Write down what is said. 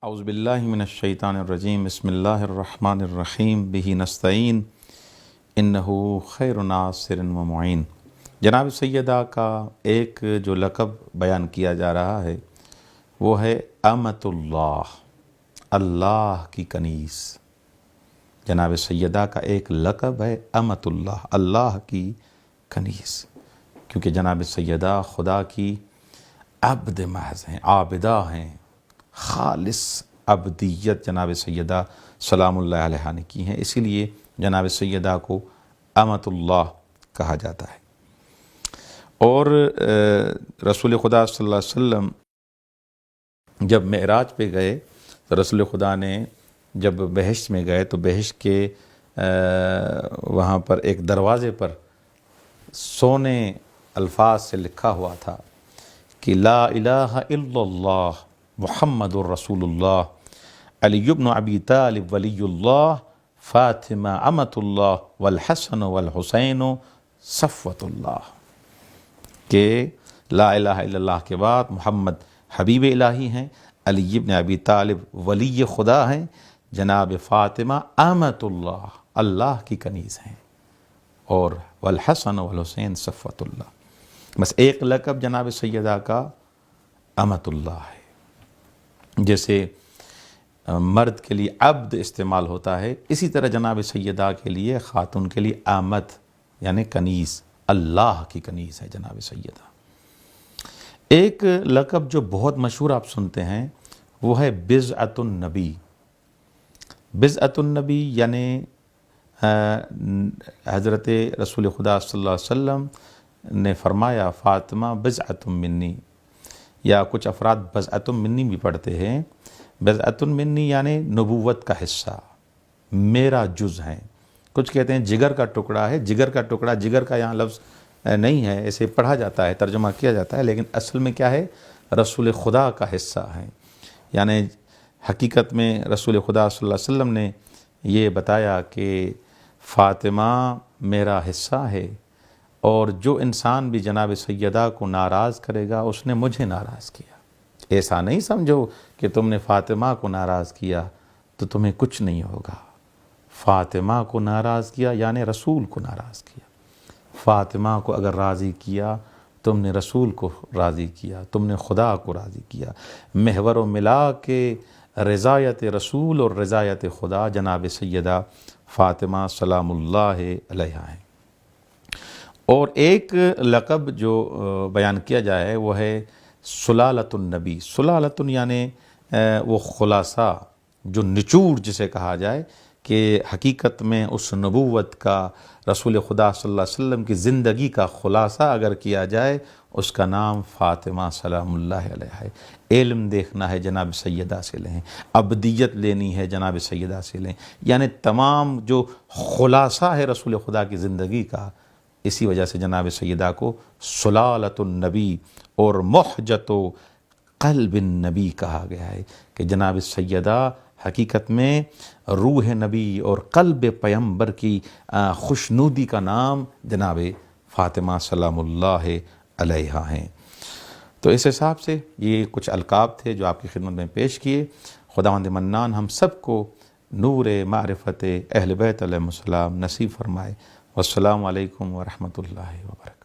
اعوذ باللہ من الشیطان الرجیم بسم اللہ الرحمن الرحیم بہ نستعین انہ خیر ناصر و معین۔ جناب سیدہ کا ایک جو لقب بیان کیا جا رہا ہے وہ ہے امۃ اللہ، اللہ کی کنیز۔ جناب سیدہ کا ایک لقب ہے امۃ اللہ، اللہ کی کنیز، کیونکہ جناب سیدہ خدا کی عبد محض ہیں، عابدہ ہیں، خالص عبدیت جناب سیدہ سلام اللہ علیہ نے کی ہیں، اسی لیے جناب سیدہ کو امۃ اللہ کہا جاتا ہے۔ اور رسول خدا صلی اللہ علیہ وسلم جب معراج پہ گئے تو رسول خدا نے جب بہشت میں گئے تو بہشت کے وہاں پر ایک دروازے پر سونے الفاظ سے لکھا ہوا تھا کہ لا الہ الا اللہ محمد الرسول اللہ علی بن ابی طالب ولی اللہ فاطمہ امۃ اللہ والحسن والحسین صفوۃ اللہ، کہ لا الہ الا اللہ کے بعد محمد حبیب الہی ہیں، علی بن ابی طالب ولی خدا ہیں، جناب فاطمہ امۃ اللہ، اللہ کی کنیز ہیں، اور والحسن والحسین صفوۃ اللہ۔ بس ایک لقب جناب سیدہ کا امۃ اللہ ہے۔ جیسے مرد کے لیے عبد استعمال ہوتا ہے، اسی طرح جناب سیدہ کے لیے، خاتون کے لیے امت یعنی کنیز، اللہ کی کنیز ہے جناب سیدہ۔ ایک لقب جو بہت مشہور آپ سنتے ہیں وہ ہے بضعۃ النبی۔ بضعۃ النبی یعنی حضرت رسول خدا صلی اللہ علیہ وسلم نے فرمایا فاطمہ بضعۃ منی، یا کچھ افراد بضعۃ منی بھی پڑھتے ہیں۔ بضعۃ منی یعنی نبوت کا حصہ، میرا جز ہیں۔ کچھ کہتے ہیں جگر کا ٹکڑا ہے، جگر کا ٹکڑا، جگر کا یہاں لفظ نہیں ہے، ایسے پڑھا جاتا ہے، ترجمہ کیا جاتا ہے، لیکن اصل میں کیا ہے؟ رسول خدا کا حصہ ہے۔ یعنی حقیقت میں رسول خدا صلی اللہ علیہ وسلم نے یہ بتایا کہ فاطمہ میرا حصہ ہے، اور جو انسان بھی جناب سیدہ کو ناراض کرے گا اس نے مجھے ناراض کیا۔ ایسا نہیں سمجھو کہ تم نے فاطمہ کو ناراض کیا تو تمہیں کچھ نہیں ہوگا۔ فاطمہ کو ناراض کیا یعنی رسول کو ناراض کیا۔ فاطمہ کو اگر راضی کیا تم نے رسول کو راضی کیا، تم نے خدا کو راضی کیا۔ محور و ملا کے رضایت رسول اور رضایت خدا جناب سیدہ فاطمہ سلام اللہ علیہا ہیں۔ اور ایک لقب جو بیان کیا جائے وہ ہے سلالۃ النبی۔ سلالۃ یعنی وہ خلاصہ، جو نچوڑ جسے کہا جائے، کہ حقیقت میں اس نبوت کا، رسول خدا صلی اللہ علیہ وسلم کی زندگی کا خلاصہ اگر کیا جائے اس کا نام فاطمہ سلام اللہ علیہ ہے۔ علم دیکھنا ہے جناب سیدہ سے لیں، عبدیت لینی ہے جناب سیدہ سے لیں، یعنی تمام جو خلاصہ ہے رسول خدا کی زندگی کا، اسی وجہ سے جناب سیدہ کو سلالۃ النبی اور محجت قلب النبی کہا گیا ہے، کہ جناب سیدہ حقیقت میں روح نبی اور قلب پیمبر کی خوشنودی کا نام جناب فاطمہ سلام اللہ علیہا ہیں۔ تو اس حساب سے یہ کچھ القاب تھے جو آپ کی خدمت میں پیش کیے۔ خداوند منان ہم سب کو نور معرفت اہل بیت علیہم السلام نصیب فرمائے۔ والسلام علیکم ورحمۃ اللہ وبرکاتہ۔